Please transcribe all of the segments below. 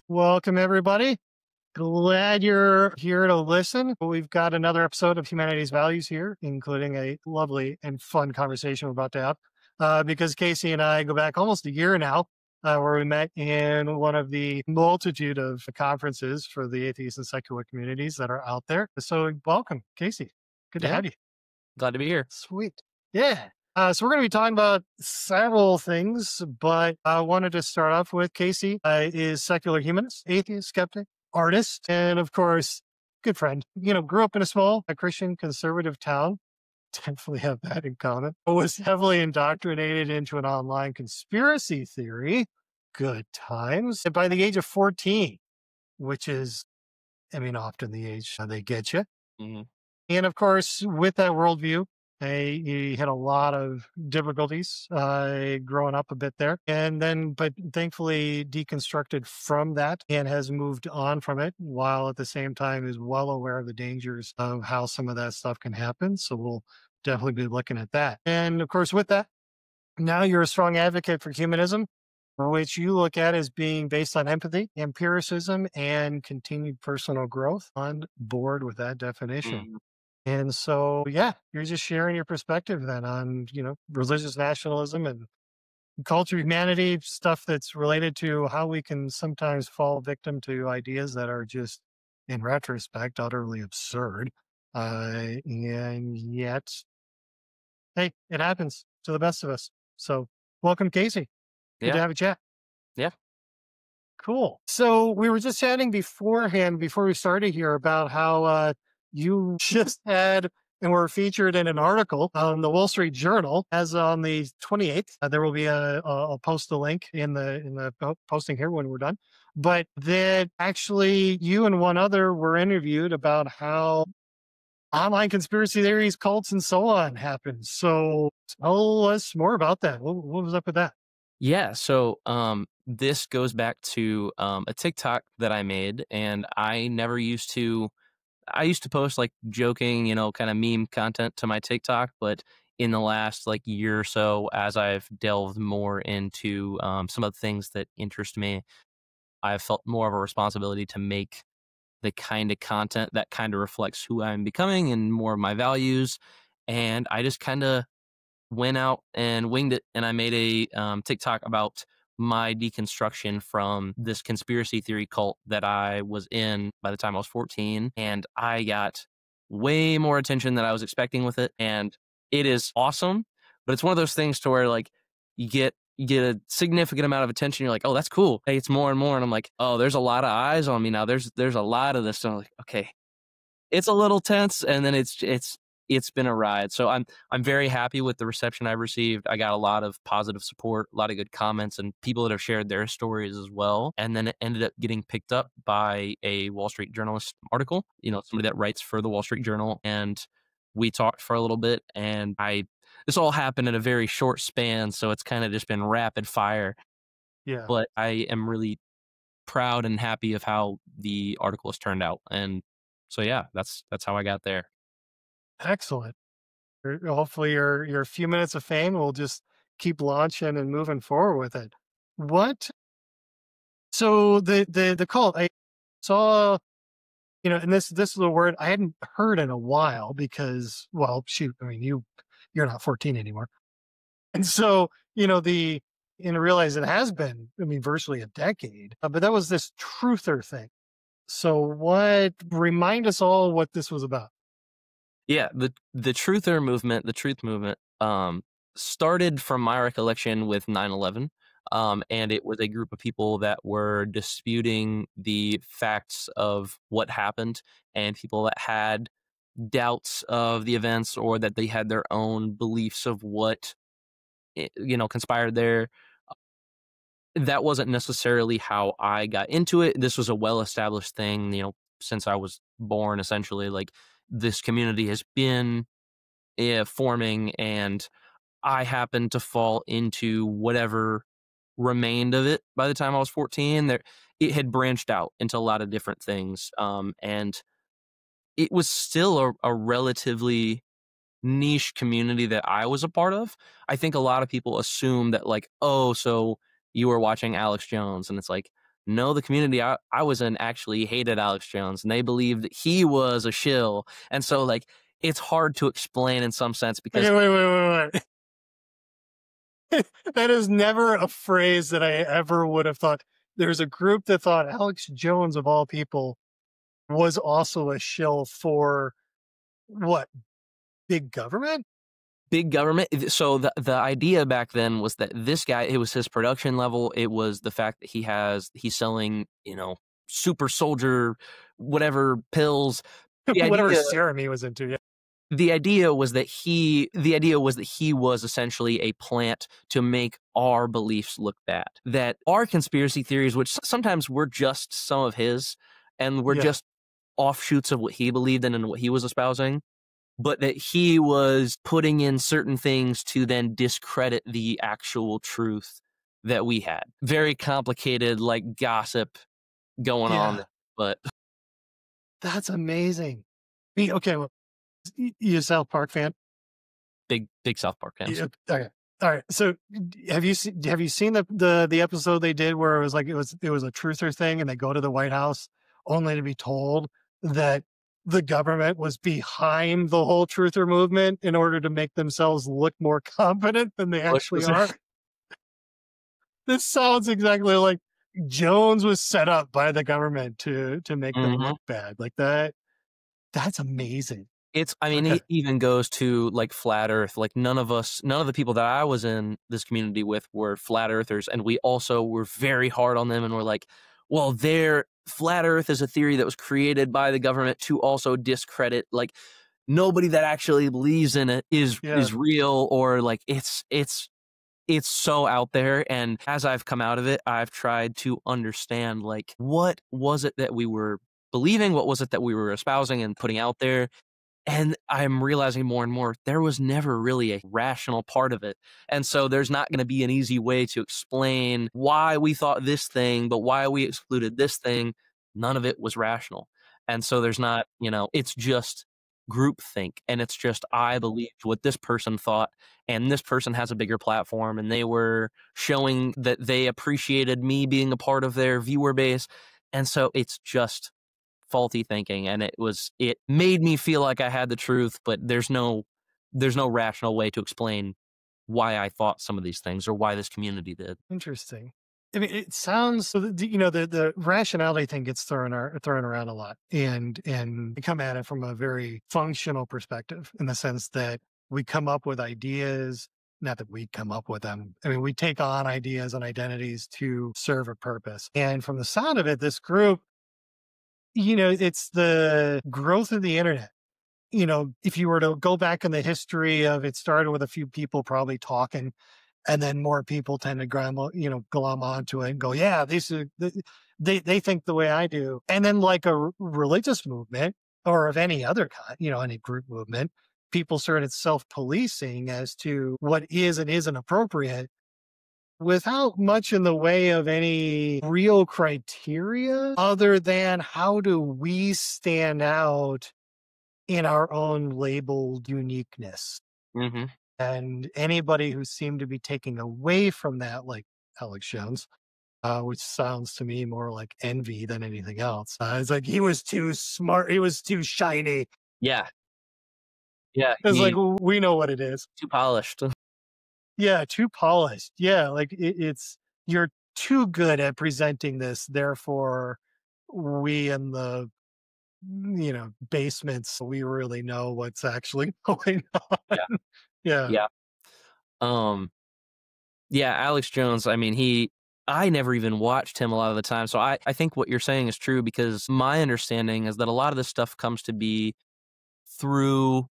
Welcome, everybody. Glad you're here to listen. We've got another episode of Humanity's Values here, including a lovely and fun conversation we're about to have. Because Casey and I go back almost a year now, where we met in one of the multitude of conferences for the atheist and secular communities that are out there. So, welcome, Casey. Good to Yeah, have you. glad to be here. Sweet. Yeah. So we're going to be talking about several things, but I wanted to start off with Casey is secular humanist, atheist, skeptic, artist, and of course, good friend. Grew up in a small Christian conservative town. Definitely have that in common. Was heavily indoctrinated into an online conspiracy theory. Good times. And by the age of 14, which is, often the age they get you. Mhm. And of course, with that worldview, he had a lot of difficulties growing up a bit there. And then, but thankfully deconstructed from that and has moved on from it, while at the same time is well aware of the dangers of how some of that stuff can happen. So we'll definitely be looking at that. And of course, with that, now you're a strong advocate for humanism, which you look at as being based on empathy, empiricism, and continued personal growth. On board with that definition. Mhm. And so, yeah, you're just sharing your perspective then on, religious nationalism and culture, humanity, stuff that's related to how we can sometimes fall victim to ideas that are just, in retrospect, utterly absurd. And yet, hey, it happens to the best of us. So, welcome, Casey. Good to Yeah, have a chat. yeah. Cool. So we were just chatting beforehand, before we started here, about how you just had and were featured in an article on the Wall Street Journal as on the 28th. There will be I'll post the link in the posting here when we're done. But that actually you and one other were interviewed about how online conspiracy theories, cults, and so on happen. So tell us more about that. What was up with that? Yeah, so, this goes back to, a TikTok that I made, and I used to post, like, joking, kinda meme content to my TikTok, but in the last, like, year or so, as I've delved more into, some of the things that interest me, I've felt more of a responsibility to make the kinda content that kinda reflects who I'm becoming and more of my values, and I just kinda went out and winged it, and I made a TikTok about my deconstruction from this conspiracy theory cult that I was in by the time I was 14, and I got way more attention than I was expecting with it, and it is awesome. But it's one of those things to where like you get a significant amount of attention. You're like, oh, that's cool. Hey, it's more and more, and I'm like, oh, there's a lot of eyes on me now. There's a lot of this. So I'm like, okay, it's a little tense, and then it's been a ride. So I'm very happy with the reception I've received. I got a lot of positive support, a lot of good comments, and people that have shared their stories as well. And then it ended up getting picked up by a Wall Street journalist article, somebody that writes for the Wall Street Journal. And we talked for a little bit, and this all happened in a very short span. So it's kind of just been rapid fire. Yeah, But I am really proud and happy of how the article has turned out. And so yeah, that's how I got there. excellent. Hopefully your few minutes of fame will just keep launching and moving forward with it. What so the cult, I saw, and this is a word I hadn't heard in a while because, well, shoot, you're not 14 anymore. And so, the and I realize it has been, virtually a decade. But that was this truther thing. So remind us all what this was about. Yeah, the the truth movement, started from my recollection with 9/11, and it was a group of people that were disputing the facts of what happened, and people that had doubts of the events or that they had their own beliefs of what, conspired there. That wasn't necessarily how I got into it. This was a well-established thing, since I was born, essentially. Like, this community has been forming, and I happened to fall into whatever remained of it by the time I was 14. It had branched out into a lot of different things, and it was still a relatively niche community that I was a part of. I think a lot of people assume that, like, oh, so you were watching Alex Jones, and it's like, No, the community I was in actually hated Alex Jones, and they believed that he was a shill. And so, like, it's hard to explain in some sense because Okay, wait. That is never a phrase that I ever would have thought. There's a group that thought Alex Jones, of all people, was also a shill for what? Big government? big government. So the idea back then was that this guy, it was his production level. It was the fact that he's selling, super soldier, whatever pills. The Whatever idea serum he was into. Yeah. the idea was that he was essentially a plant to make our beliefs look bad. That our conspiracy theories, which sometimes were just some of his, and were Yeah. just offshoots of what he believed in and what he was espousing, but that he was putting in certain things to then discredit the actual truth that we had. Very complicated, like, gossip going on, Yeah. but That's amazing. Okay, well, you a South Park fan? big South Park fans. Yeah. Okay. All right. So have you seen the episode they did where it was like it was a truther thing and they go to the White House only to be told that the government was behind the whole truther movement in order to make themselves look more competent than they Bush actually was are? This sounds exactly like Jones was set up by the government to make them Mhm. look bad. Like that. That's amazing. I mean, Okay. it even goes to, like, flat Earth. Like, none of the people that I was in this community with were flat earthers, and we also were very hard on them, and we're like, well, their flat Earth is a theory that was created by the government to also discredit, like, nobody that actually believes in it Yeah. is real, or, like, it's so out there. And as I've come out of it, I've tried to understand, like, what was it that we were believing, what was it that we were espousing and putting out there, and I'm realizing more and more there was never really a rational part of it. And so there's not going to be an easy way to explain why we thought this thing, but why we excluded this thing. None of it was rational. And so there's not, it's just groupthink. And it's just, I believed what this person thought, and this person has a bigger platform, and they were showing that they appreciated me being a part of their viewer base. And so it's just faulty thinking, and it made me feel like I had the truth, but there's no rational way to explain why I thought some of these things or why this community did. Interesting. I mean, it sounds so. The rationality thing gets thrown around a lot, and we come at it from a very functional perspective, in the sense that we come up with ideas. Not that we come up with them. I mean, we take on ideas and identities to serve a purpose. And from the sound of it, this group, it's the growth of the internet. If you were to go back in the history of it, started with a few people probably talking, and then more people tend to glom onto it and go, yeah, they think the way I do. And then, like a religious movement, or of any other kind, any group movement, people started self-policing as to what is and isn't appropriate, without much in the way of any real criteria, other than how do we stand out in our own labeled uniqueness. Mhm. And anybody who seemed to be taking away from that, like Alex Jones, which sounds to me more like envy than anything else. It's like he was too smart, he was too shiny. Yeah. Yeah, It's like he we know what it is. too polished. Yeah, too polished. Yeah, like it's you're too good at presenting this. Therefore, we in the basements, we really know what's actually going on. Yeah, Yeah. yeah. Um, yeah, Alex Jones, I mean, I never even watched him a lot of the time, so I think what you're saying is true, because my understanding is that a lot of this stuff comes to be through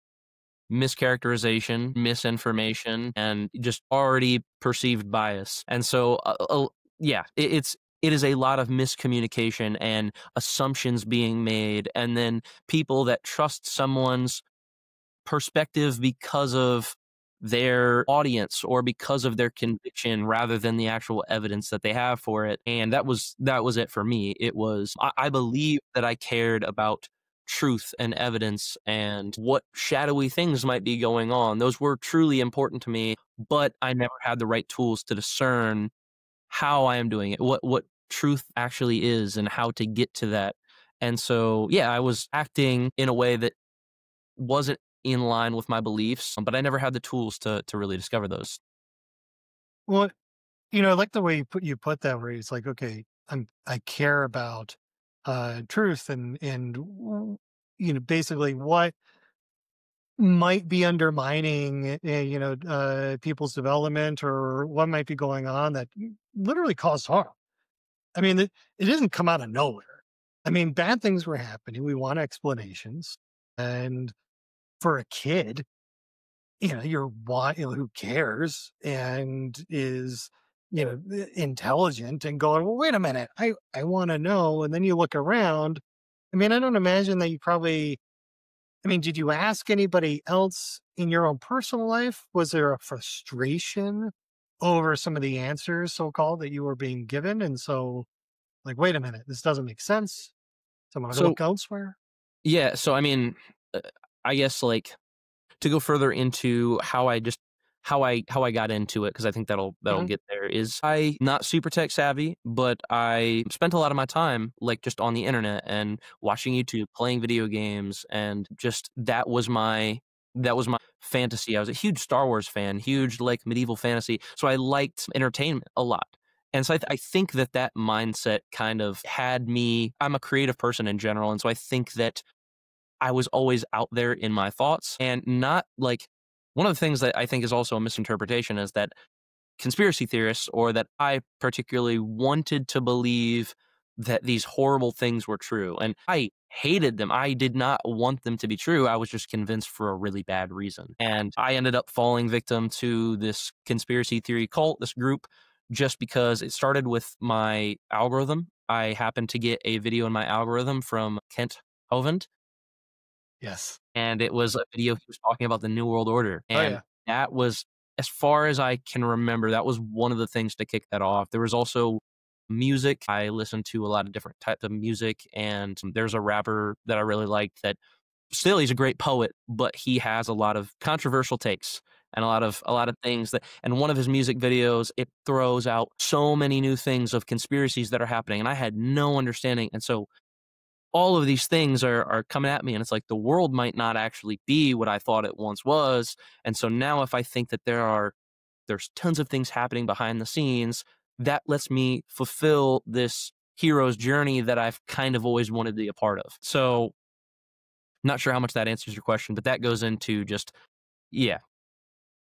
mischaracterization, misinformation, and just already perceived bias. And so, yeah, it is a lot of miscommunication and assumptions being made, and then people that trust someone's perspective because of their audience or because of their conviction rather than the actual evidence that they have for it. And that was it for me. It was, I believe that I cared about truth and evidence and what shadowy things might be going on. Those were truly important to me, but I never had the right tools to discern how I am doing it. What truth actually is and how to get to that. And so, yeah, I was acting in a way that wasn't in line with my beliefs, but I never had the tools to really discover those. Well, I like the way you put that, where it's like, okay, I care about truth and basically what might be undermining people's development, or what might be going on that literally cause harm. I mean, it doesn't come out of nowhere. I mean, bad things were happening. We want explanations. And for a kid, who cares and is, intelligent and going, well, wait a minute, I want to know. And then you look around. I mean, I don't imagine that you probably, I mean, did you ask anybody else in your own personal life? Was there a frustration over some of the answers, so called, that you were being given? And so, like, wait a minute, this doesn't make sense. So I'm going to So, look elsewhere. yeah, so I mean, uh, I guess like to go further into how I got into it, because I think that'll Hmm. get there, is I not super tech savvy, but I spent a lot of my time like just on the internet and watching YouTube, playing video games, and just that was my fantasy. I was a huge Star Wars fan, huge like medieval fantasy, so I liked entertainment a lot. And so I think that mindset kind of had me. I'm a creative person in general, and so I think that I was always out there in my thoughts, and not like one of the things that I think is also a misinterpretation is that conspiracy theorists, or that I particularly wanted to believe that these horrible things were true. And I hated them. I did not want them to be true. I was just convinced for a really bad reason. And I ended up falling victim to this conspiracy theory cult, this group, just because it started with my algorithm. I happened to get a video in my algorithm from Kent Hovind, Yes. and it was a video he was talking about the New World Order, Oh, and yeah. that was, as far as I can remember, that was one of the things to kick that off. There was also music. I listened to a lot of different types of music, and there's a rapper that I really liked that still he's a great poet, but he has a lot of controversial takes and a lot of things that, and one of his music videos, it throws out so many new things of conspiracies that are happening, and I had no understanding. And so all of these things are coming at me, and it's like the world might not actually be what I thought it once was. And so now if I think that there's tons of things happening behind the scenes, that lets me fulfill this hero's journey that I've kind of always wanted to be a part of. So not sure how much that answers your question, but that goes into just, yeah.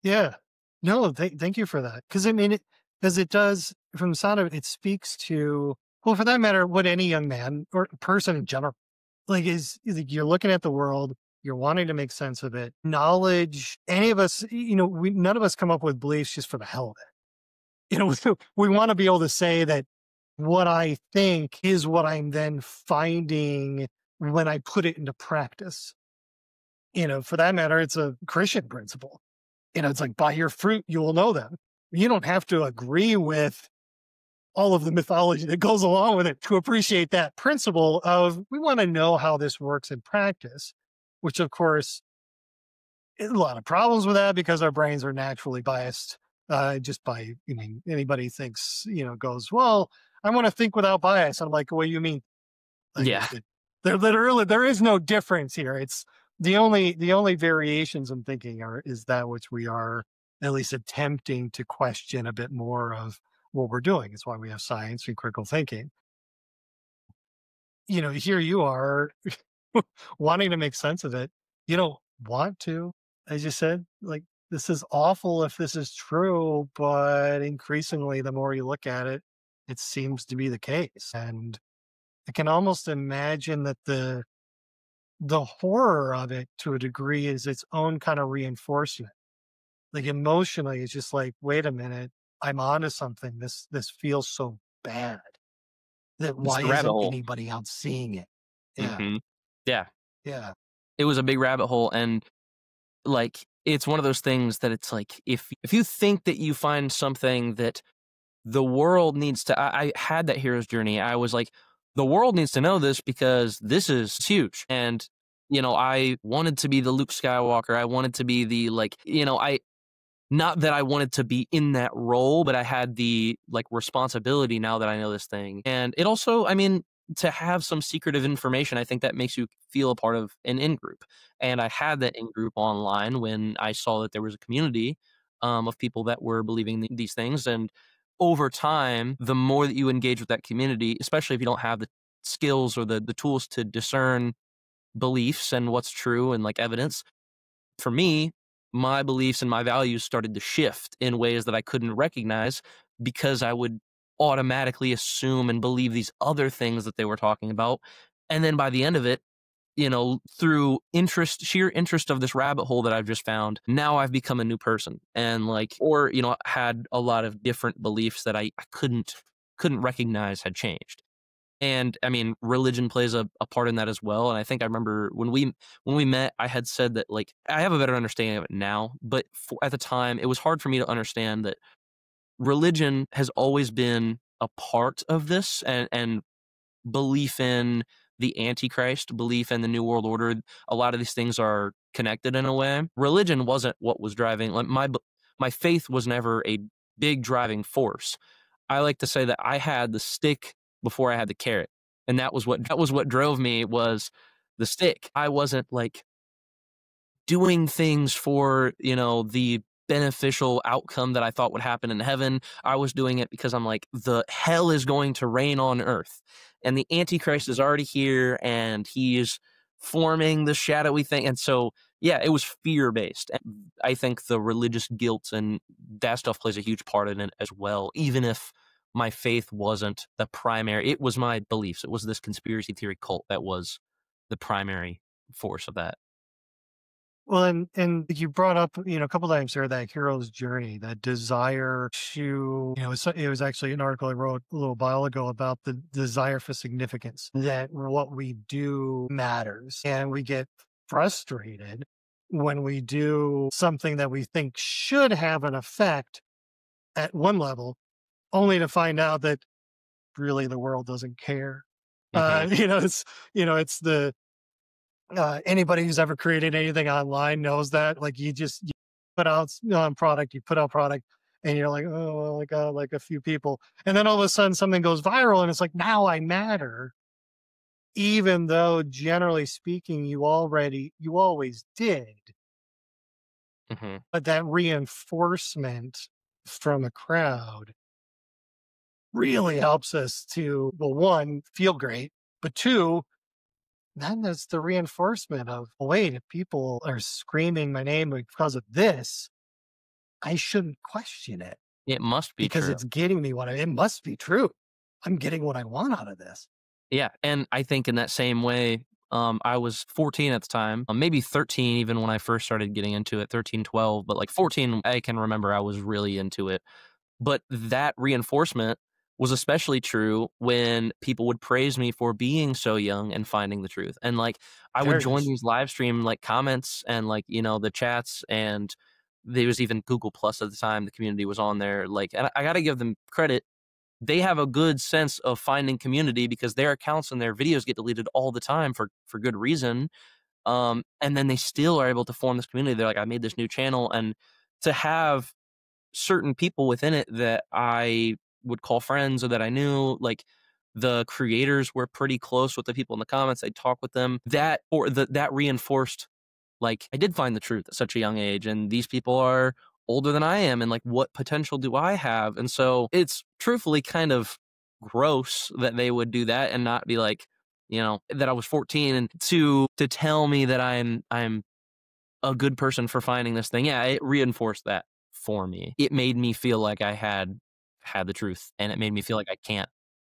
Yeah. No, thank you for that. Because I mean, because it does, from the sound of it, it speaks to, well, for that matter, what any young man or person in general, like, is like, you're looking at the world, you're wanting to make sense of it. Knowledge, any of us, none of us come up with beliefs just for the hell of it. So we want to be able to say that what I think is what I'm then finding when I put it into practice. For that matter, it's a Christian principle. It's like, by your fruit, you will know them. You don't have to agree with all of the mythology that goes along with it to appreciate that principle of, we want to know how this works in practice, which of course, a lot of problems with that, because our brains are naturally biased. Just by, anybody thinks, goes, well, I want to think without bias. I'm like, what do you mean? Like, Yeah. there literally, there is no difference here. It's the only variations in thinking is that which we are at least attempting to question a bit more of what we're doing. It's why we have science and critical thinking. Here you are wanting to make sense of it. You don't want to, as you said, like, this is awful if this is true, but increasingly, the more you look at it, it seems to be the case. And I can almost imagine that the horror of it, to a degree, is its own kind of reinforcement. Like, emotionally, it's just like, wait a minute, I'm onto something. This feels so bad that, It's why the rabbit isn't hole. anybody out seeing it? Yeah. Hmm. Yeah. Yeah. It was a big rabbit hole. And like, it's one of those things that it's like, if you think that you find something that the world needs to, I had that hero's journey. I was like, the world needs to know this because this is huge. And, I wanted to be the Luke Skywalker. I wanted to be the, like, not that I wanted to be in that role, but I had the like responsibility now that I know this thing. And it also, I mean, to have some secretive information, I think that makes you feel a part of an in group. And I had that in group online when I saw that there was a community of people that were believing these things. And over time, the more that you engage with that community, especially if you don't have the skills or the tools to discern beliefs and what's true and like evidence, for me, my beliefs and my values started to shift in ways that I couldn't recognize because I would automatically assume and believe these other things that they were talking about. And then by the end of it, through sheer interest of this rabbit hole that I've just found, now I've become a new person and like, or, had a lot of different beliefs that I couldn't recognize had changed. And I mean, religion plays a part in that as well. And I think I remember when we met, I had said that like I have a better understanding of it now, but at the time, it was hard for me to understand that religion has always been a part of this, and belief in the Antichrist, belief in the New World Order. A lot of these things are connected in a way. Religion wasn't what was driving. Like my faith was never a big driving force. I like to say that I had the stick before I had the carrot, and that was what drove me was the stick. I wasn't like doing things for, the beneficial outcome that I thought would happen in heaven. I was doing it because I'm like, the hell is going to rain on earth. And the Antichrist is already here and he is forming the shadowy thing. And so, yeah, it was fear based. And I think the religious guilt and that stuff plays a huge part in it as well, even if my faith wasn't the primary, it was my beliefs. It was this conspiracy theory cult that was the primary force of that. Well, and you brought up, a couple times here that hero's journey, that desire to, it was actually an article I wrote a little while ago about the desire for significance, that what we do matters. And we get frustrated when we do something that we think should have an effect at one level, only to find out that really the world doesn't care. Hmm. It's the, anybody who's ever created anything online knows that. Like you put out product, you put out product, and you're like, oh, well, like like a few people, and then all of a sudden something goes viral, and it's like now I matter, even though generally speaking you always did. Hmm. But that reinforcement from a crowd really helps us to, well, one, feel great, but two, then there's the reinforcement of, "Oh, wait, if people are screaming my name because of this, I shouldn't question it It must be because true. it's getting me it must be true. I'm getting what I want out of this." Yeah, and I think in that same way, I was 14 at the time, maybe 13 even when I first started getting into it, 13, 12. But like 14, I can remember I was really into it. But that reinforcement was especially true when people would praise me for being so young and finding the truth. And like I would There it join is. these live stream like comments and like, the chats, and there was even Google Plus at the time. The community was on there. Like, and I got to give them credit, they have a good sense of finding community because their accounts and their videos get deleted all the time for good reason. And then they still are able to form this community. They're like, I made this new channel, and to have certain people within it that I would call friends or that I knew, like the creators were pretty close with the people in the comments. I'd talk with them. That reinforced, like, I did find the truth at such a young age, and these people are older than I am, and like, what potential do I have? And so it's truthfully kind of gross that they would do that and not be like, that I was 14 and to tell me that I'm a good person for finding this thing. Yeah, it reinforced that for me. It made me feel like I had the truth, and it made me feel like I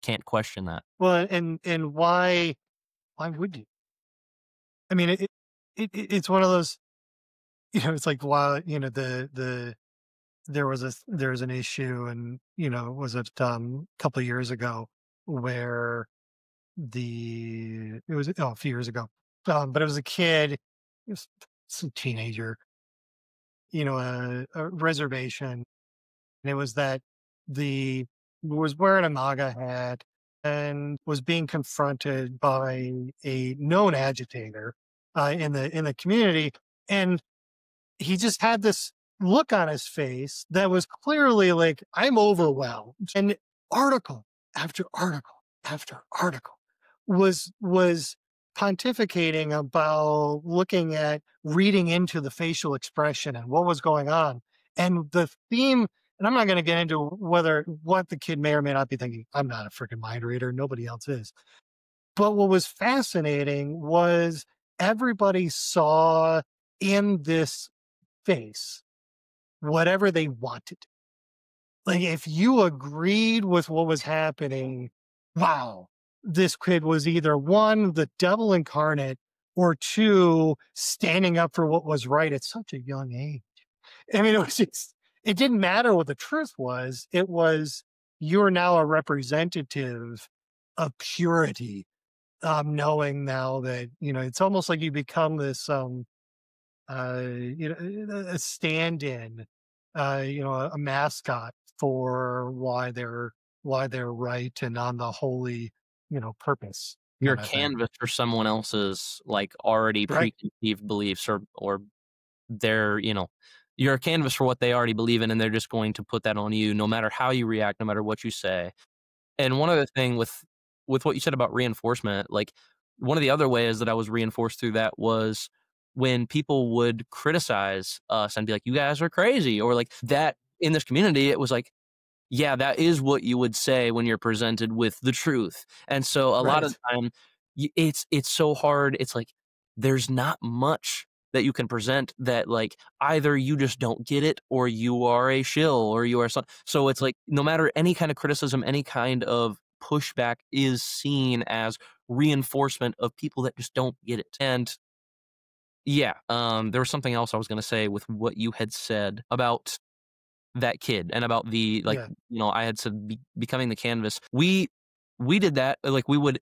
can't question that. Well, and why would you? I mean, it's one of those, it's like, while, there was an issue, and, was it, a couple of years ago where it was, a few years ago, but it was a kid, it was some teenager, a reservation. And it was that the was wearing a MAGA hat and was being confronted by a known agitator in the community, and he just had this. look on his face that was clearly like, I'm overwhelmed. And article after article after article was pontificating about looking at reading into the facial expression and what was going on. And the theme, and I'm not going to get into whether what the kid may or may not be thinking. I'm not a freaking mind reader. Nobody else is. But what was fascinating was everybody saw in this face whatever they wanted. Like, if you agreed with what was happening, wow, this kid was either one, the devil incarnate, or two, standing up for what was right at such a young age. I mean, it was just, it didn't matter what the truth was. It was, you're now a representative of purity, knowing now that, it's almost like you become this, a stand-in, a mascot for why they're right and on the holy, purpose You're a kind of thing. canvas for someone else's, like, already Right. preconceived beliefs or their, you're a canvas for what they already believe in, and they're just going to put that on you no matter how you react, no matter what you say. And one other thing with what you said about reinforcement, like, one of the other ways that I was reinforced through that was when people would criticize us and be like, "You guys are crazy," or like that in this community, it was like, yeah, that is what you would say when you're presented with the truth. And so a lot of Right. the time, it's so hard. It's like there's not much that you can present that like either you just don't get it or you are a shill or you are some. So it's like no matter any kind of criticism, any kind of pushback is seen as reinforcement of people that just don't get it. And yeah, there was something else I was going to say with what you had said about that kid and about the like, Yeah. I had said becoming the canvas. We did that, like, we would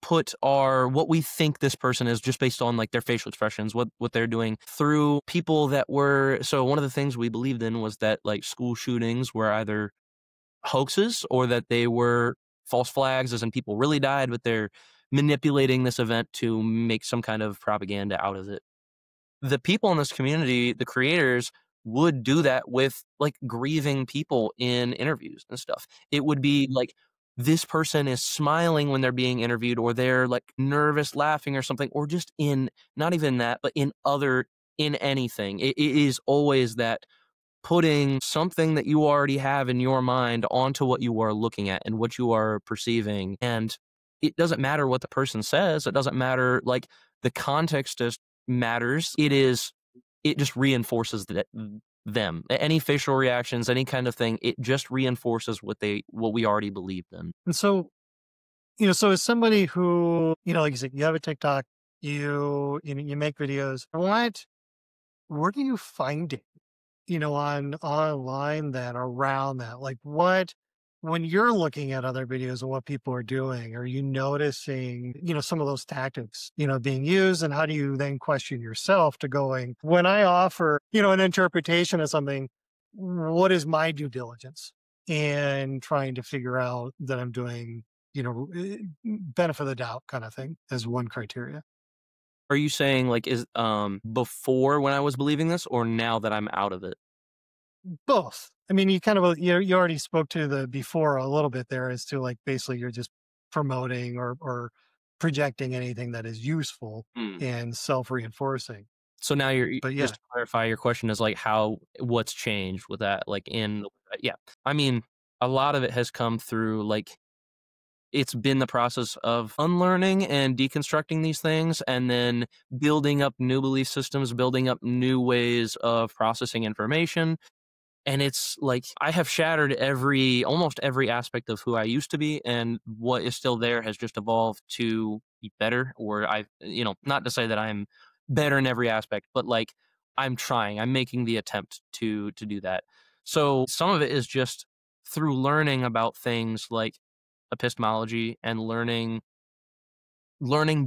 put our what we think this person is just based on, like, their facial expressions, what they're doing through people that were so one of the things we believed in was that, like, school shootings were either hoaxes or that they were false flags, as in people really died, but they're manipulating this event to make some kind of propaganda out of it. The people in this community, the creators, would do that with like grieving people in interviews and stuff. It would be like this person is smiling when they're being interviewed, or they're like nervous laughing or something, or just in not even that, but in anything. It is always that putting something that you already have in your mind onto what you are looking at and what you are perceiving. And it doesn't matter what the person says. It doesn't matter. Like the context just matters. It just reinforces them. Any facial reactions, any kind of thing, it just reinforces what we already believed in. And so, so as somebody who, like you said, you have a TikTok, you make videos. Where do you find it? On online that around that? Like what when you're looking at other videos of what people are doing, are you noticing, some of those tactics, being used? And how do you then question yourself to going, when I offer, an interpretation of something, what is my due diligence? And trying to figure out that I'm doing, benefit of the doubt kind of thing as one criteria. Are you saying like is before when I was believing this or now that I'm out of it? Both. I mean, you kind of you already spoke to the before a little bit there as to like basically you're just promoting or projecting anything that is useful Hmm. and self-reinforcing. So now But just yeah, to clarify, your question is like what's changed with that, like yeah. I mean, a lot of it has come through like it's been the process of unlearning and deconstructing these things and then building up new belief systems, building up new ways of processing information. And it's like I have shattered almost every aspect of who I used to be, and what is still there has just evolved to be better. Or not to say that I'm better in every aspect, but like I'm trying, I'm making the attempt to do that. So some of it is just through learning about things like epistemology and learning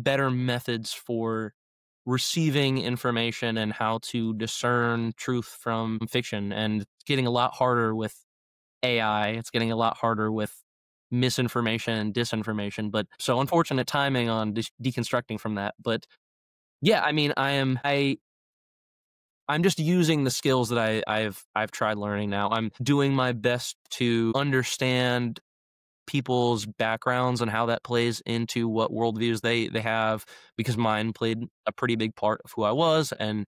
better methods for receiving information and how to discern truth from fiction. And it's getting a lot harder with AI. It's getting a lot harder with misinformation and disinformation. But so unfortunate timing on deconstructing from that. But yeah, I mean, I'm just using the skills that I've tried learning now. I'm doing my best to understand people's backgrounds and how that plays into what worldviews they have, because mine played a pretty big part of who I was, and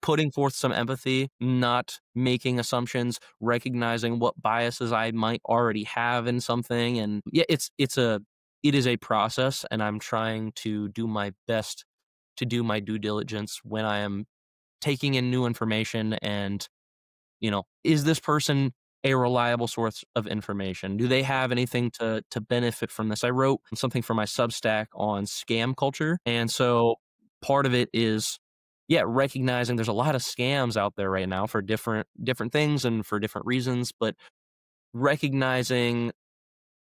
putting forth some empathy, not making assumptions, recognizing what biases I might already have in something. And yeah, it is a process, and I'm trying to do my best to do my due diligence when I am taking in new information. And is this person a reliable source of information? Do they have anything to benefit from this? I wrote something for my Substack on scam culture, and so part of it is, yeah, recognizing there's a lot of scams out there right now for different things and for different reasons, but recognizing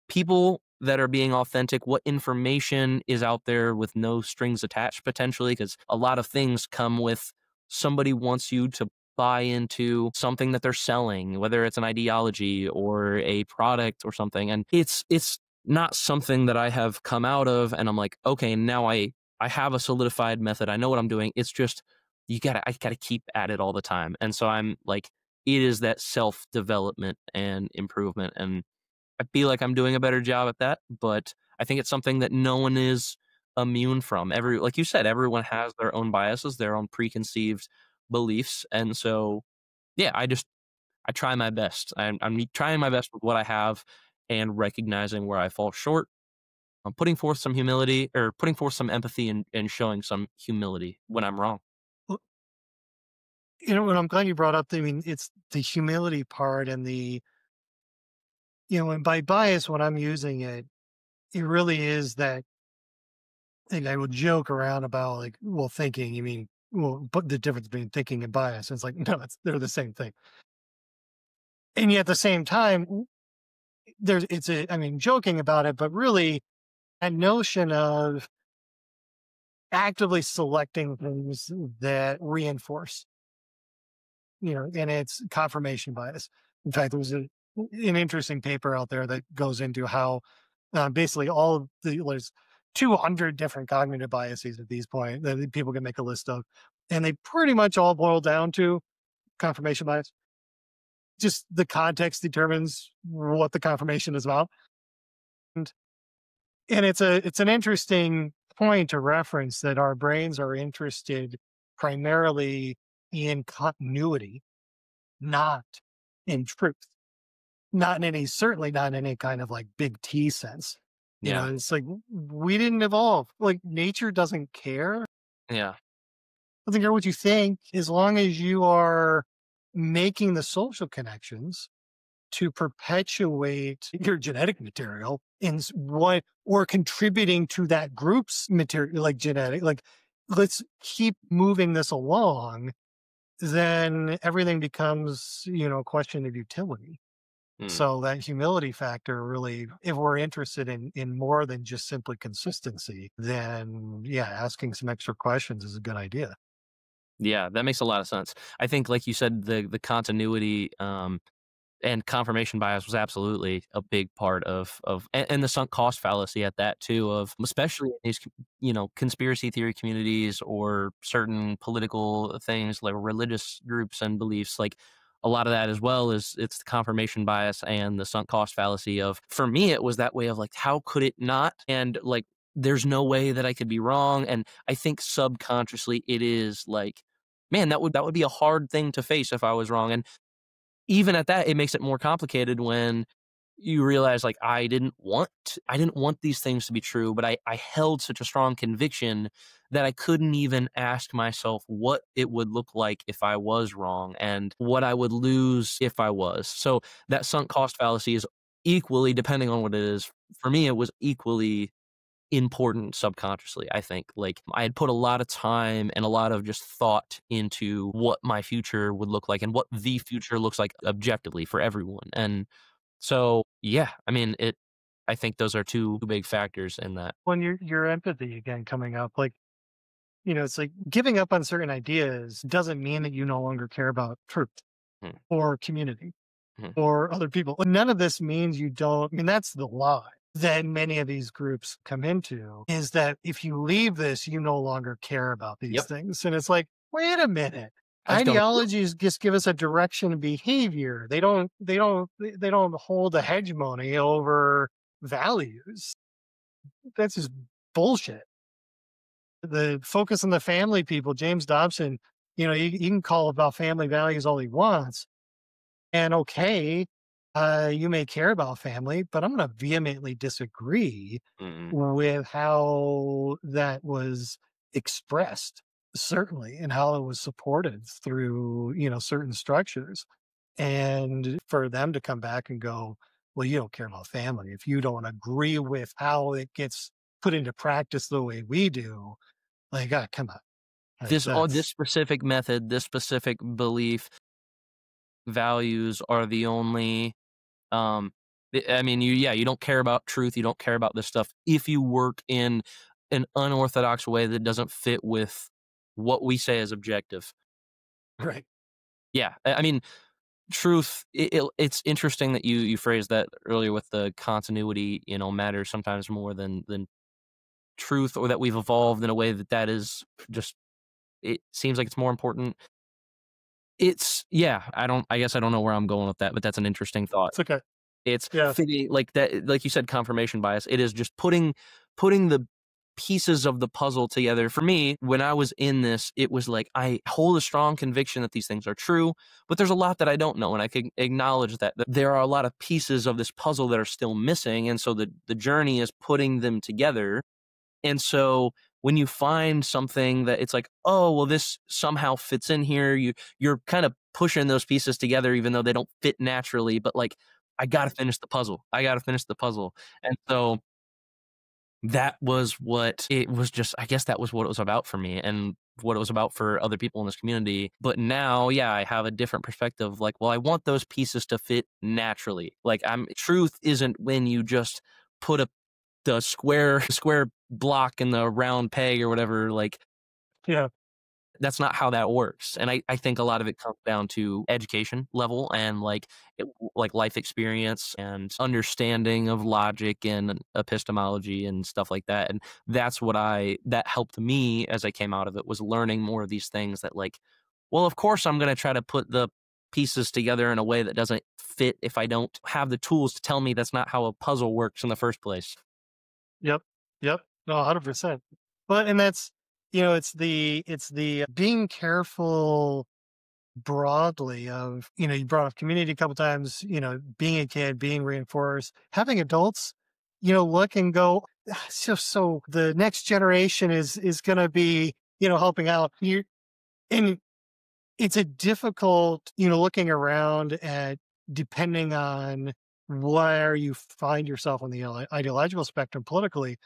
people that are being authentic, what information is out there with no strings attached potentially, because a lot of things come with somebody wants you to buy into something that they're selling, whether it's an ideology or a product or something. And it's not something that I have come out of and I'm like, okay, now I have a solidified method. I know what I'm doing. It's just I gotta keep at it all the time. And so I'm like, it is that self development and improvement. And I feel like I'm doing a better job at that, but I think it's something that no one is immune from. Like you said, everyone has their own biases, their own preconceived beliefs, and so yeah, I try my best. I'm trying my best with what I have and recognizing where I fall short. I'm putting forth some humility, or putting forth some empathy, and showing some humility when I'm wrong. Well, and I'm glad you brought up, I mean, it's the humility part and and by bias, when I'm using it, it really is that, and I would joke around about like, well, thinking, you mean, well, but the difference between thinking and bias. It's like, no, they're the same thing. And yet at the same time, I mean, joking about it, but really that notion of actively selecting things that reinforce, and it's confirmation bias. In fact, there was an interesting paper out there that goes into how basically all of there's 200 different cognitive biases at these point that people can make a list of, and they pretty much all boil down to confirmation bias. Just the context determines what the confirmation is about, and it's an interesting point to reference that our brains are interested primarily in continuity, not in truth. Not in any certainly not in any kind of like big T sense. Yeah, It's like we didn't evolve. Like nature yeah, doesn't care what you think, as long as you are making the social connections to perpetuate your genetic material what or contributing to that group's material, like genetic, like let's keep moving this along, then everything becomes, a question of utility. mm, So that humility factor really, if we're interested in more than just simply consistency, then yeah, asking some extra questions is a good idea. yeah. That makes a lot of sense. I think, like you said, the continuity, and confirmation bias was absolutely a big part and the sunk cost fallacy at that too, of especially in these conspiracy theory communities or certain political things like religious groups and beliefs. Like a lot of that as well is it's the confirmation bias and the sunk cost fallacy of, for me it was that way of like, how could it not, and like there's no way that I could be wrong. And I think subconsciously it is like, man, that would be a hard thing to face if I was wrong. And even at that, it makes it more complicated when you realize, like, I didn't want these things to be true, but I held such a strong conviction that I couldn't even ask myself what it would look like if I was wrong and what I would lose if I was. So that sunk cost fallacy is equally, depending on what it is, for me, it was equally important subconsciously. I think like I had put a lot of time and a lot of just thought into what my future would look like and what the future looks like objectively for everyone. And so yeah, I mean it I think those are two big factors in that. When your empathy again coming up, like, it's like giving up on certain ideas doesn't mean that you no longer care about truth Mhm, or community mhm. or other people. Like, none of this means you don't. I mean, that's the lie that many of these groups come into, is that if you leave this, you no longer care about these Yep. things. And it's like, wait a minute. I just don't. Ideologies just give us a direction of behavior. They don't hold a hegemony over values. That's just bullshit. The focus on the family people, James Dobson, you can call about family values all he wants. And okay, you may care about family, but I'm going to vehemently disagree Mm-mm. with how that was expressed, certainly, and how it was supported through, certain structures. And for them to come back and go, well, you don't care about family. If you don't agree with how it gets put into practice the way we do, like, come on. This That's specific method, this specific belief, values are the only. I mean, you don't care about truth. You don't care about this stuff if you work in an unorthodox way that doesn't fit with what we say is objective. right. Yeah, I mean, truth. It's interesting that you phrased that earlier with the continuity. Matters sometimes more than truth, or that we've evolved in a way that is just. It seems like it's more important. It's yeah. I guess I don't know where I'm going with that, but that's an interesting thought. It's okay. It's Yeah. fitting like that, like you said, confirmation bias. It is just putting the pieces of the puzzle together. For me, when I was in this, it was like I hold a strong conviction that these things are true, but there's a lot that I don't know, and I can acknowledge that there are a lot of pieces of this puzzle that are still missing, and so the journey is putting them together. And so when you find something that it's like, oh, well, this somehow fits in here, you're kind of pushing those pieces together, even though they don't fit naturally. But like, I got to finish the puzzle. I got to finish the puzzle. And so that was what it was just, I guess that was what it was about for me and what it was about for other people in this community. But now, yeah, I have a different perspective. Like, well, I want those pieces to fit naturally. Like truth isn't when you just put the square block in the round peg or whatever. Like, Yeah. that's not how that works. And I think a lot of it comes down to education level and like life experience and understanding of logic and epistemology and stuff like that. And that's what that helped me as I came out of it, was learning more of these things that like, well, of course I'm going to try to put the pieces together in a way that doesn't fit if I don't have the tools to tell me that's not how a puzzle works in the first place. Yep. Yep. No, 100%. But and that's, it's the being careful broadly of, you brought up community a couple times, being a kid, being reinforced, having adults, look and go, so the next generation is going to be, helping out. And it's a difficult, looking around at, depending on where you find yourself on the ideological spectrum politically.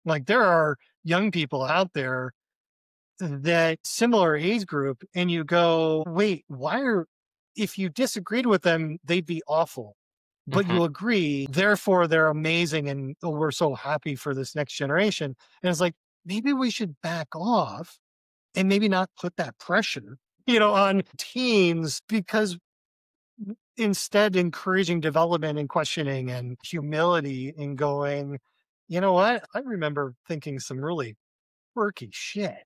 Like, there are young people out there that similar age group, and you go, wait, if you disagreed with them, they'd be awful. But Hmm. you agree, therefore they're amazing, and oh, we're so happy for this next generation. And it's like, maybe we should back off and maybe not put that pressure, on teens, because instead encouraging development and questioning and humility and going, you know what? I remember thinking some really quirky shit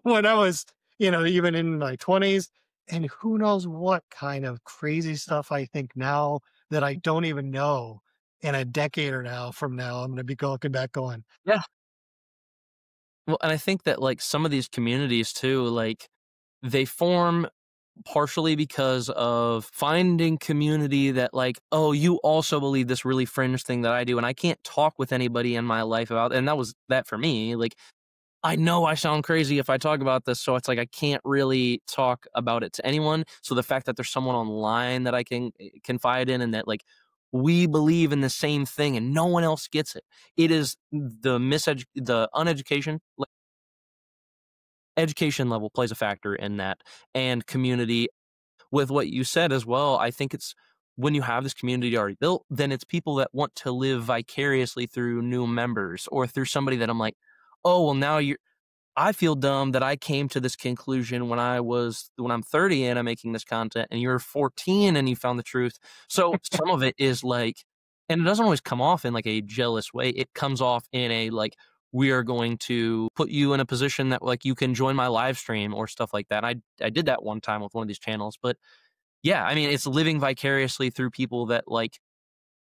when I was, even in my 20s. And who knows what kind of crazy stuff I think now that I don't even know in a decade or now from now, I'm going to be looking back going, Yeah. Well, and I think that like some of these communities too, like they form partially because of finding community that like, oh, you also believe this really fringe thing that I do, and I can't talk with anybody in my life about it. And that was that for me. Like, I know I sound crazy if I talk about this, so it's like I can't really talk about it to anyone. So the fact that there's someone online that I can confide in, and that like we believe in the same thing and no one else gets it. It is the uneducation, like, education level plays a factor in that, and community. With what you said as well, I think it's when you have this community already built, then it's people that want to live vicariously through new members or through somebody that I'm like, oh, well, now I feel dumb that I came to this conclusion when I'm 30 and I'm making this content, and you're 14 and you found the truth. So some of it is like, and it doesn't always come off in like a jealous way. It comes off in a like we are going to put you in a position that like you can join my live stream or stuff like that. I did that one time with one of these channels, but yeah, I mean, it's living vicariously through people that like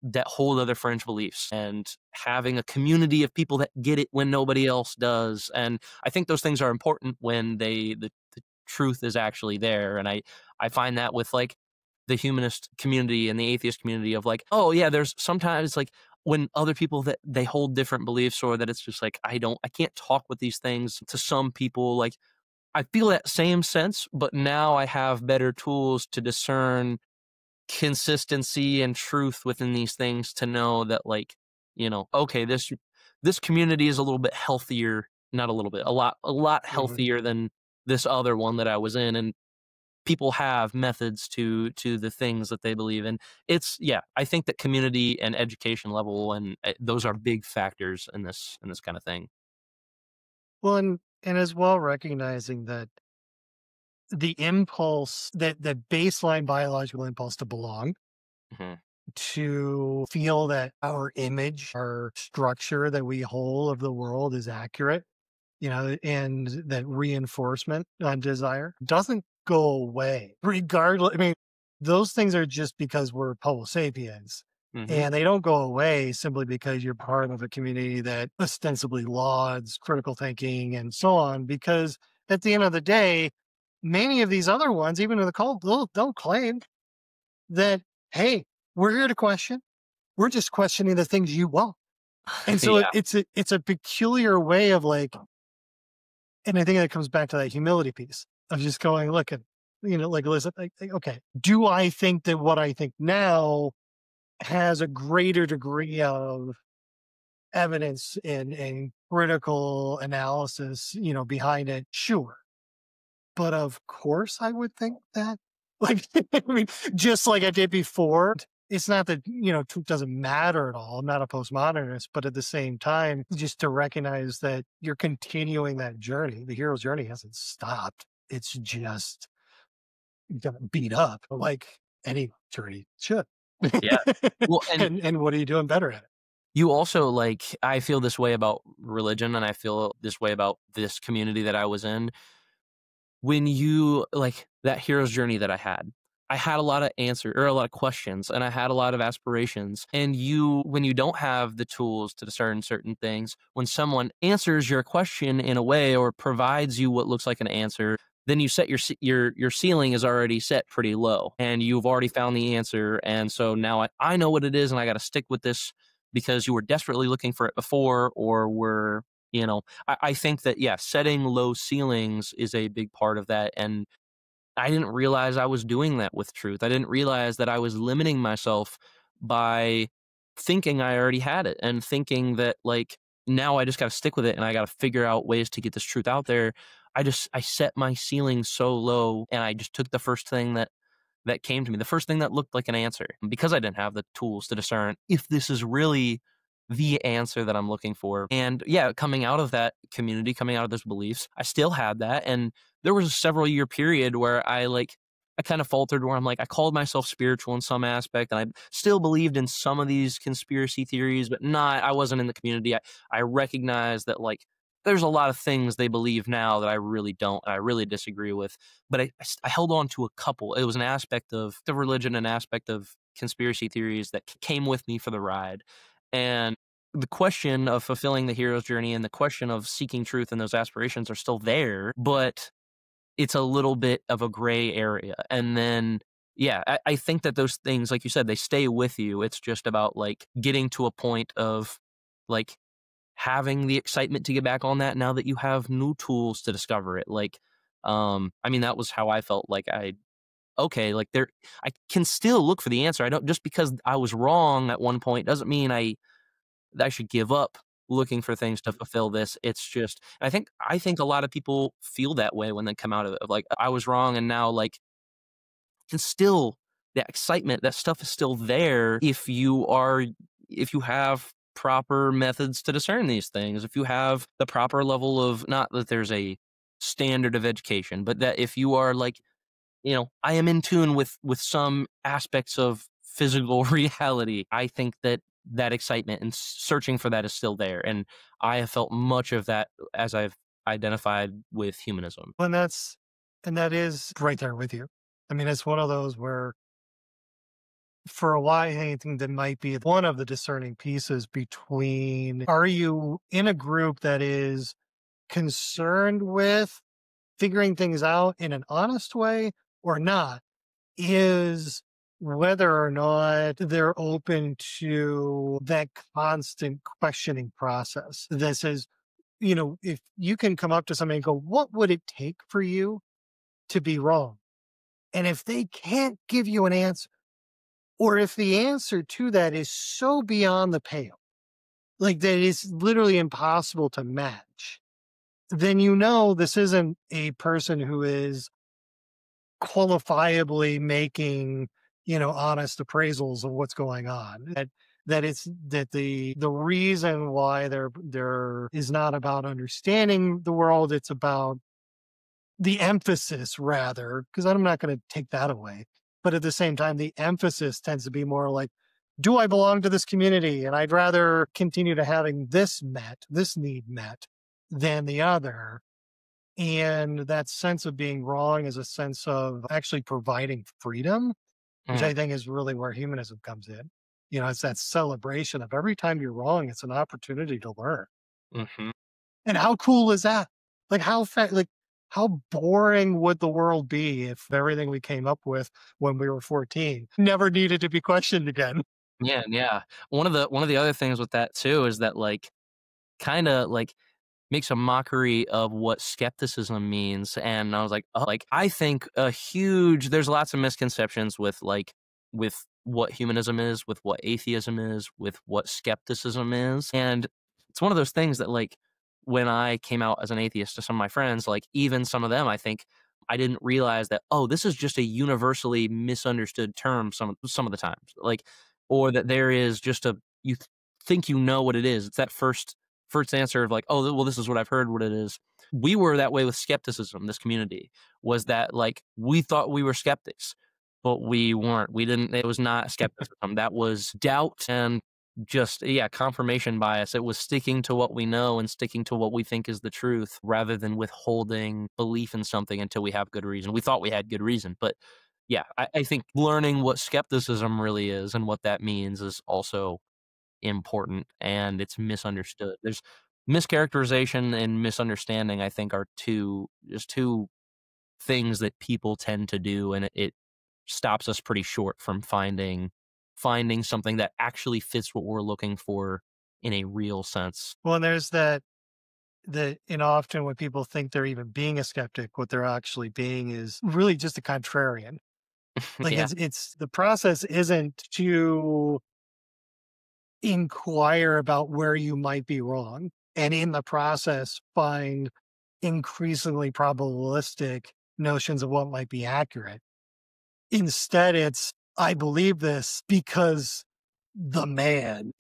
that hold other fringe beliefs and having a community of people that get it when nobody else does. And I think those things are important when the truth is actually there. And I find that with like the humanist community and the atheist community of like, oh yeah, there's sometimes like when other people that they hold different beliefs or that it's just like I can't talk with these things to some people like I feel that same sense, but now I have better tools to discern consistency and truth within these things to know that like, okay, this community is a little bit healthier, not a little bit, a lot Mhm. healthier than this other one that I was in. And people have methods to the things that they believe in. It's yeah, I think that community and education level and those are big factors in this kind of thing. Well, and as well recognizing that the impulse, that baseline biological impulse to belong, Mhm. to feel that our image, our structure that we hold of the world is accurate, and that reinforcement desire doesn't go away regardless. I mean, those things are just because we're Homo sapiens. Mhm. And they don't go away simply because you're part of a community that ostensibly lauds critical thinking and so on. Because at the end of the day, many of these other ones, even in the cult, they'll claim that, hey, we're here to question. We're just questioning the things you want. And so Yeah. it's a peculiar way of like, and I think that comes back to that humility piece of just going, look at, like, listen, like, okay, do I think that what I think now has a greater degree of evidence and critical analysis, behind it? Sure. But of course I would think that. Like, I mean, just like I did before. It's not that, truth doesn't matter at all. I'm not a postmodernist, but at the same time, just to recognize that you're continuing that journey. The hero's journey hasn't stopped. It's just gonna beat up like any journey should. Yeah. Well, and And what are you doing better at it? you also like I feel this way about religion and I feel this way about this community that I was in. When you like that hero's journey that I had a lot of answer or a lot of questions and I had a lot of aspirations. And you when you don't have the tools to discern certain things, when someone answers your question in a way or provides you what looks like an answer, then you set your ceiling is already set pretty low and you've already found the answer. And so now I know what it is and I got to stick with this because you were desperately looking for it before or were I think that yeah, setting low ceilings is a big part of that. And I didn't realize I was doing that with truth. I didn't realize that I was limiting myself by thinking I already had it and thinking that like now I just got to stick with it and I got to figure out ways to get this truth out there. I set my ceiling so low and I just took the first thing that came to me, the first thing that looked like an answer, because I didn't have the tools to discern if this is really the answer that I'm looking for. And yeah, coming out of that community, coming out of those beliefs, I still had that. And there was a several year period where I kind of faltered where I'm like, I called myself spiritual in some aspect and I still believed in some of these conspiracy theories, but not, I wasn't in the community. I recognized that like, there's a lot of things they believe now that I really don't, and I really disagree with but I held on to a couple. It was an aspect of the religion, an aspect of conspiracy theories that came with me for the ride. And the question of fulfilling the hero's journey and the question of seeking truth and those aspirations are still there, but it's a little bit of a gray area. And then, yeah, I think that those things, like you said, they stay with you. It's just about like getting to a point of like having the excitement to get back on that now that you have new tools to discover it. Like, I mean, that was how I felt. Like, okay, like I can still look for the answer. I don't just because I was wrong at one point doesn't mean I should give up looking for things to fulfill this. It's just, I think a lot of people feel that way when they come out of it. Of like, I was wrong, and now like can still that excitement, that stuff is still there if you have proper methods to discern these things, if you have the proper level of not that there's a standard of education, but that if you are like, I am in tune with some aspects of physical reality. I think that that excitement and searching for that is still there. And I have felt much of that as I've identified with humanism. And that is right there with you. I mean, it's one of those where for a while, I think that might be one of the discerning pieces between, are you in a group that is concerned with figuring things out in an honest way or not, is whether or not they're open to that constant questioning process. This is, if you can come up to somebody and go, what would it take for you to be wrong? And if they can't give you an answer, or if the answer to that is so beyond the pale, like that it's literally impossible to match, then this isn't a person who is qualifiably making, honest appraisals of what's going on. That the reason why there is not about understanding the world, it's about the emphasis rather, because I'm not going to take that away. But at the same time, the emphasis tends to be more like, do I belong to this community? And I'd rather continue to having this need met than the other. And that sense of being wrong is a sense of actually providing freedom, which Mm, I think is really where humanism comes in. It's that celebration of every time you're wrong, it's an opportunity to learn. mhm. And how cool is that? How boring would the world be if everything we came up with when we were 14 never needed to be questioned again? Yeah, yeah. One of the other things with that too is that like kind of like makes a mockery of what skepticism means. And I was like, oh, like I think there's lots of misconceptions with what humanism is, with what atheism is, with what skepticism is. And it's one of those things that like when I came out as an atheist to some of my friends, like even some of them, I think I didn't realize that, oh, this is just a universally misunderstood term some of the times. Like, or that there is just think you know what it is. It's that first answer of like, oh, well, this is what I've heard what it is. We were that way with skepticism. This community was that like we thought we were skeptics, but we weren't. We didn't. It was not skepticism. That was doubt and just yeah, confirmation bias. It was sticking to what we know and sticking to what we think is the truth, rather than withholding belief in something until we have good reason. We thought we had good reason, but yeah, I think learning what skepticism really is and what that means is also important, and it's misunderstood. There's mischaracterization and misunderstanding, I think, are two things that people tend to do, and it stops us pretty short from finding something that actually fits what we're looking for in a real sense. Well, and there's that often when people think they're even being a skeptic, what they're actually being is really just a contrarian. Like Yeah. it's the process isn't to inquire about where you might be wrong, and in the process find increasingly probabilistic notions of what might be accurate. Instead, it's, I believe this because the man,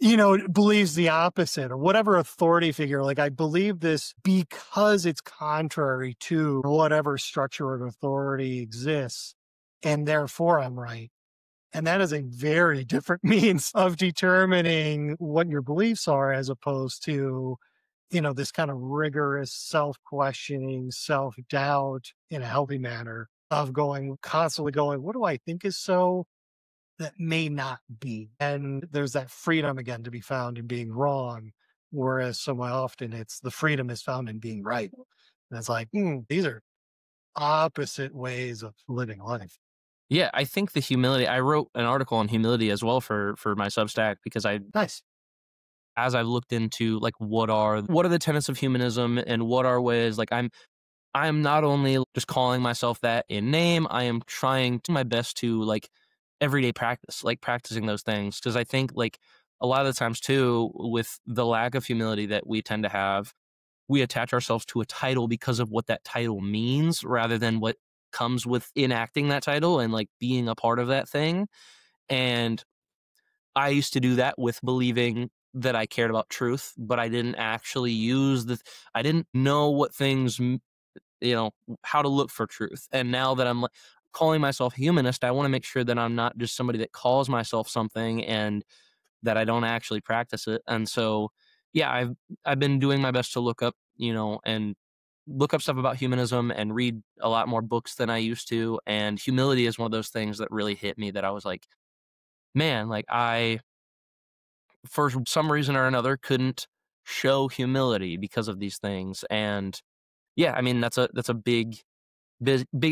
believes the opposite, or whatever authority figure. Like, I believe this because it's contrary to whatever structure of authority exists. And therefore I'm right. And that is a very different means of determining what your beliefs are, as opposed to, this kind of rigorous self questioning, self doubt in a healthy manner of constantly going, what do I think is so that may not be? And there's that freedom again to be found in being wrong. Whereas so often the freedom is found in being right. And it's like, these are opposite ways of living life. Yeah, I think the humility I wrote an article on humility as well for my Substack because I Nice. as I've looked into like what are the tenets of humanism and what are ways like I'm not only just calling myself that in name, I am trying to my best to like everyday practice, like practicing those things. Cause I think like a lot of the times too, with the lack of humility that we tend to have, we attach ourselves to a title because of what that title means rather than what comes with enacting that title and like being a part of that thing. And I used to do that with believing that I cared about truth, but I didn't actually I didn't know what things how to look for truth. And now that I'm like calling myself humanist, I want to make sure that I'm not just somebody that calls myself something and that I don't actually practice it. And so, yeah, I've been doing my best to look up, and look up stuff about humanism and read a lot more books than I used to. And humility is one of those things that really hit me that I was like, man, like I, for some reason or another, couldn't show humility because of these things. And yeah, I mean, that's a big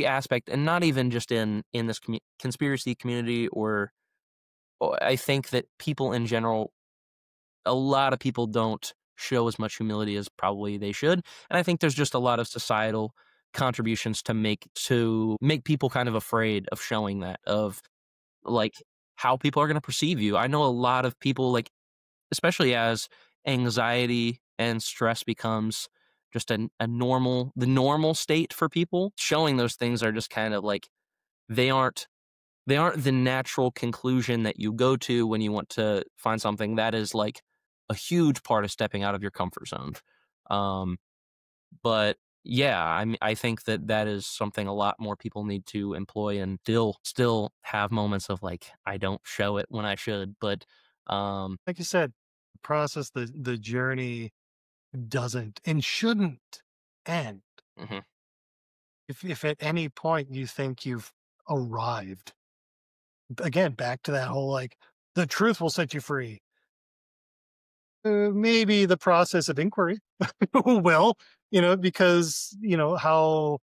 aspect, and not even just in this conspiracy community, or I think that people in general, a lot of people don't show as much humility as probably they should, and I think there's just a lot of societal contributions to make people kind of afraid of showing that, of like how people are going to perceive you. I know a lot of people, like, especially as anxiety and stress becomes just the normal state for people, showing those things are just kind of like they aren't they aren't the natural conclusion that you go to when you want to find something. That is like a huge part of stepping out of your comfort zone. Um, but yeah, I think that that is something a lot more people need to employ, and still have moments of like I don't show it when I should, but Like you said, the process, the journey doesn't and shouldn't end. mhm. If at any point you think you've arrived, again, back to that whole like the truth will set you free. Maybe the process of inquiry will, because how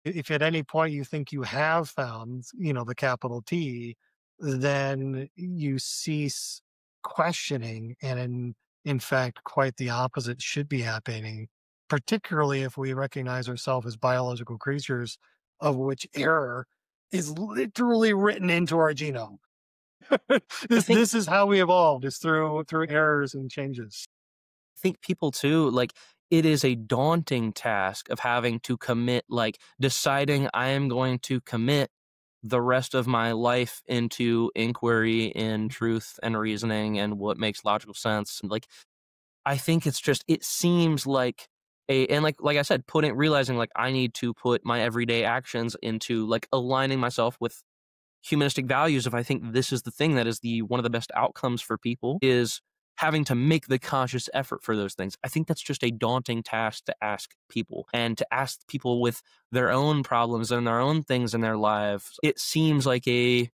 if at any point you think you have found, the capital T, then you cease questioning. And in fact, quite the opposite should be happening, particularly if we recognize ourselves as biological creatures of which error is literally written into our genome. I think This is how we evolved, is through errors and changes. think people too, like, it is a daunting task of having to commit, like deciding I am going to commit the rest of my life into inquiry in truth and reasoning and what makes logical sense. And like, I think it's just, it seems like and like I said, realizing like I need to put my everyday actions into like aligning myself with humanistic values. If I think this is the thing that is the one of the best outcomes for people, is having to make the conscious effort for those things. I think that's just a daunting task to ask people, and to ask people with their own problems and their own things in their lives. It seems like a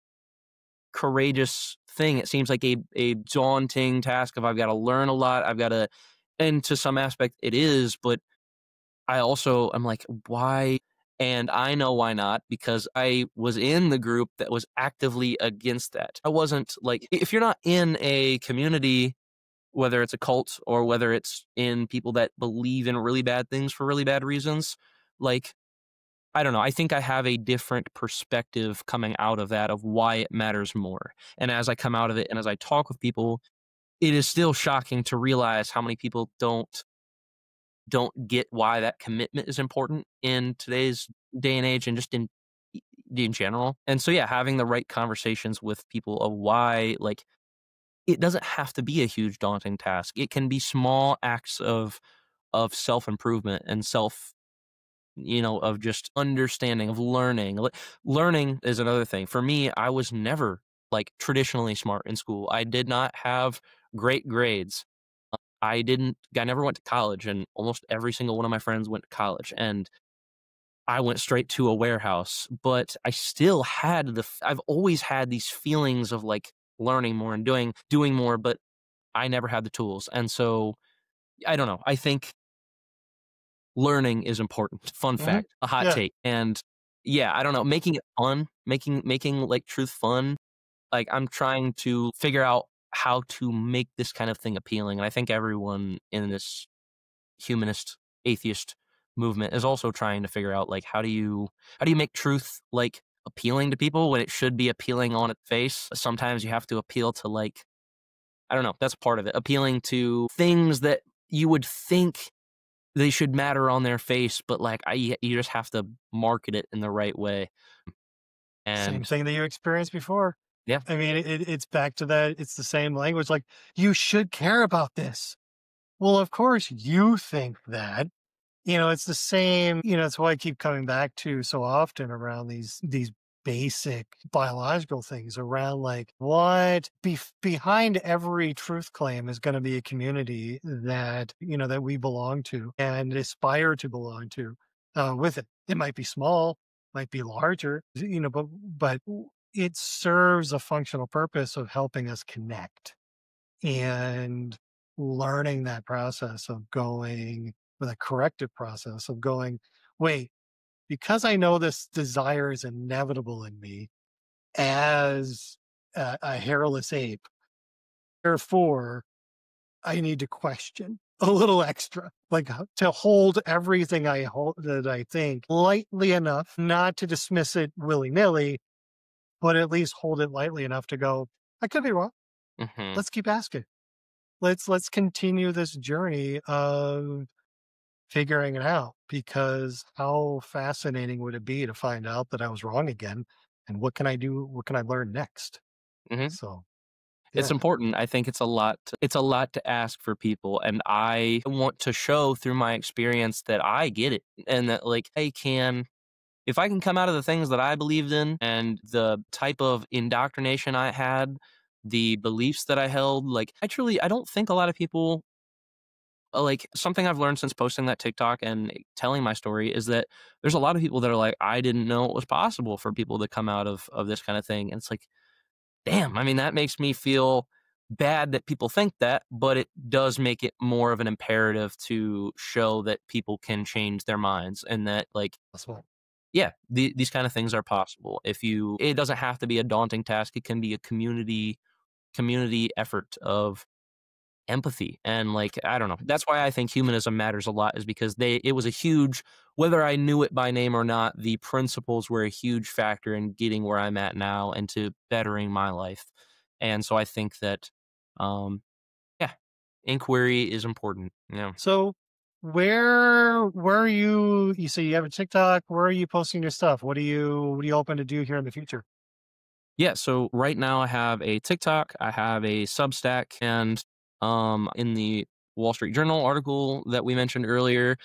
courageous thing. It seems like a daunting task of I've got to learn a lot. I've got to, and to some aspect it is, but I also am like, why? And I know why not, because I was in the group that was actively against that. I wasn't like, if you're not in a community, whether it's a cult or whether it's in people that believe in really bad things for really bad reasons, like, I don't know. I think I have a different perspective coming out of that, of why it matters more. And as I come out of it and as I talk with people, it is still shocking to realize how many people don't get why that commitment is important in today's day and age, and just in general. And so yeah, having the right conversations with people of why, like, it doesn't have to be a huge daunting task. It can be small acts of self-improvement and of just understanding, of learning. Learning is another thing. For me, I was never like traditionally smart in school. I did not have great grades. I never went to college, and almost every single one of my friends went to college, and I went straight to a warehouse. But I still had I've always had these feelings of like learning more and doing more, but I never had the tools. And so I don't know. I think learning is important. Fun Mhm. fact, a hot Yeah, take. And yeah, I don't know, making it fun, making like truth fun. Like, I'm trying to figure out how to make this kind of thing appealing. And I think everyone in this humanist atheist movement is also trying to figure out like how do you make truth like appealing to people when it should be appealing on its face. Sometimes you have to appeal to, like, I don't know, that's part of it, appealing to things that you would think they should matter on their face, but like you just have to market it in the right way. same And thing that you experienced before. yeah, I mean, it's back to that. It's the same language. Like, you should care about this. Well, of course you think that. It's the same. It's why I keep coming back to so often around these basic biological things around like behind every truth claim is going to be a community that, that we belong to and aspire to belong to with it. It might be small, might be larger, but it serves a functional purpose of helping us connect and learning that process of going with a corrective process of going, wait, because I know this desire is inevitable in me as a hairless ape, therefore I need to question a little extra, like to hold everything I hold that I think lightly enough, not to dismiss it willy nilly, but at least hold it lightly enough to go, I could be wrong. Hmm. Let's keep asking. Let's continue this journey of figuring it out because how fascinating would it be to find out that I was wrong again? And what can I do? What can I learn next? Hmm. So, It's yeah, important. I think it's a lot to ask for people, and I want to show through my experience that I get it and that like I can if I can come out of the things that I believed in and the type of indoctrination I had, the beliefs that I held, like I don't think a lot of people like something I've learned since posting that TikTok and telling my story is that there's a lot of people that are like, I didn't know it was possible for people to come out of this kind of thing. And it's like, damn, I mean, that makes me feel bad that people think that, but it does make it more of an imperative to show that people can change their minds and that like that's what. yeah, these kind of things are possible. It doesn't have to be a daunting task. It can be a community effort of empathy and like I don't know. That's why I think humanism matters a lot is because it was a huge whether I knew it by name or not, the principles were a huge factor in getting where I'm at now and to bettering my life. And so I think that yeah, inquiry is important. Yeah. So, where are you? You say you have a TikTok. Where are you posting your stuff? What are you hoping to do here in the future? Yeah, so right now I have a TikTok, I have a Substack, and in the Wall Street Journal article that we mentioned earlier,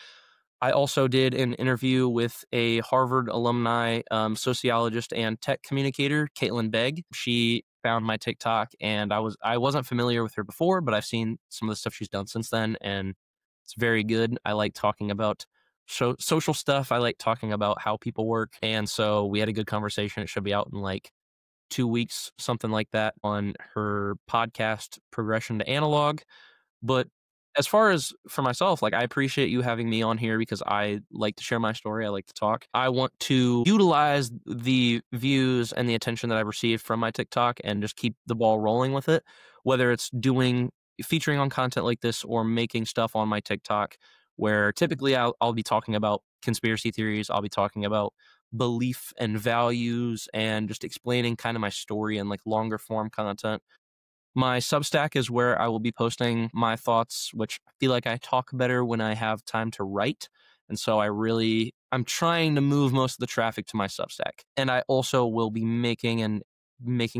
I also did an interview with a Harvard alumni sociologist and tech communicator, Caitlin Begg. She found my TikTok, and I wasn't familiar with her before, but I've seen some of the stuff she's done since then, and it's very good. I like talking about social stuff. I like talking about how people work, and so we had a good conversation. It should be out in like 2 weeks, something like that, on her podcast, Progression to Analog. But as far as for myself, like I appreciate you having me on here because I like to share my story. I like to talk. I want to utilize the views and the attention that I've received from my TikTok and just keep the ball rolling with it, whether it's featuring on content like this or making stuff on my TikTok where typically I'll be talking about conspiracy theories. I'll be talking about belief and values and just explaining kind of my story and like longer form content. My Substack is where I will be posting my thoughts, which I feel like I talk better when I have time to write. And so I'm trying to move most of the traffic to my Substack. And I also will be making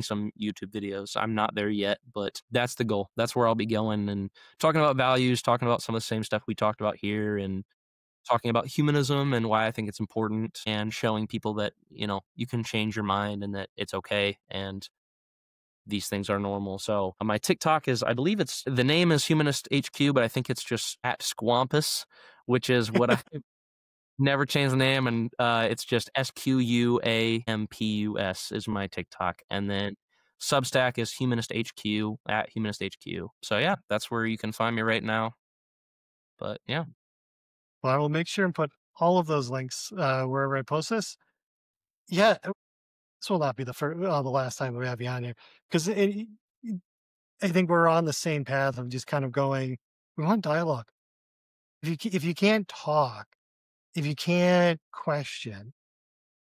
some YouTube videos. I'm not there yet, but that's the goal. That's where I'll be going and talking about values, talking about some of the same stuff we talked about here and talking about humanism and why I think it's important and showing people that, you can change your mind and that it's okay. And these things are normal. So my TikTok is, I believe the name is Humanist HQ, but I think it's just at Squampus, which is what I never changed the name. And it's just SQUAMPUS is my TikTok. And then Substack is Humanist HQ at Humanist HQ. So yeah, that's where you can find me right now. But yeah. Well, I will make sure and put all of those links wherever I post this. Yeah, this will not be the last time we have you on here because I think we're on the same path of just kind of going. We want dialogue. If you can't talk, if you can't question,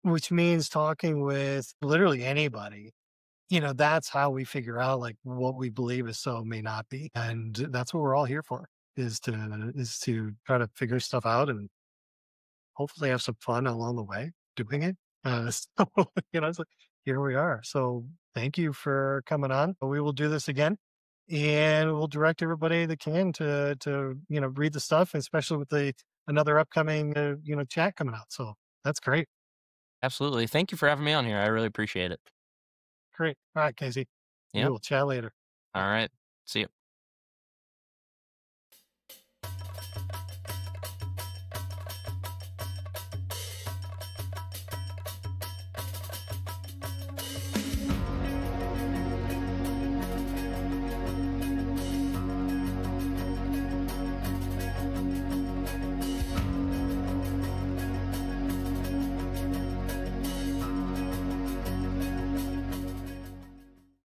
which means talking with literally anybody, that's how we figure out like what we believe is so may not be, and that's what we're all here for is to try to figure stuff out and hopefully have some fun along the way doing it. So, it's like, here we are. So thank you for coming on. We will do this again and we'll direct everybody that can to read the stuff, especially with the another upcoming, chat coming out. So that's great. Absolutely. Thank you for having me on here. I really appreciate it. Great. All right, Casey. We Yep. will chat later. All right. See you.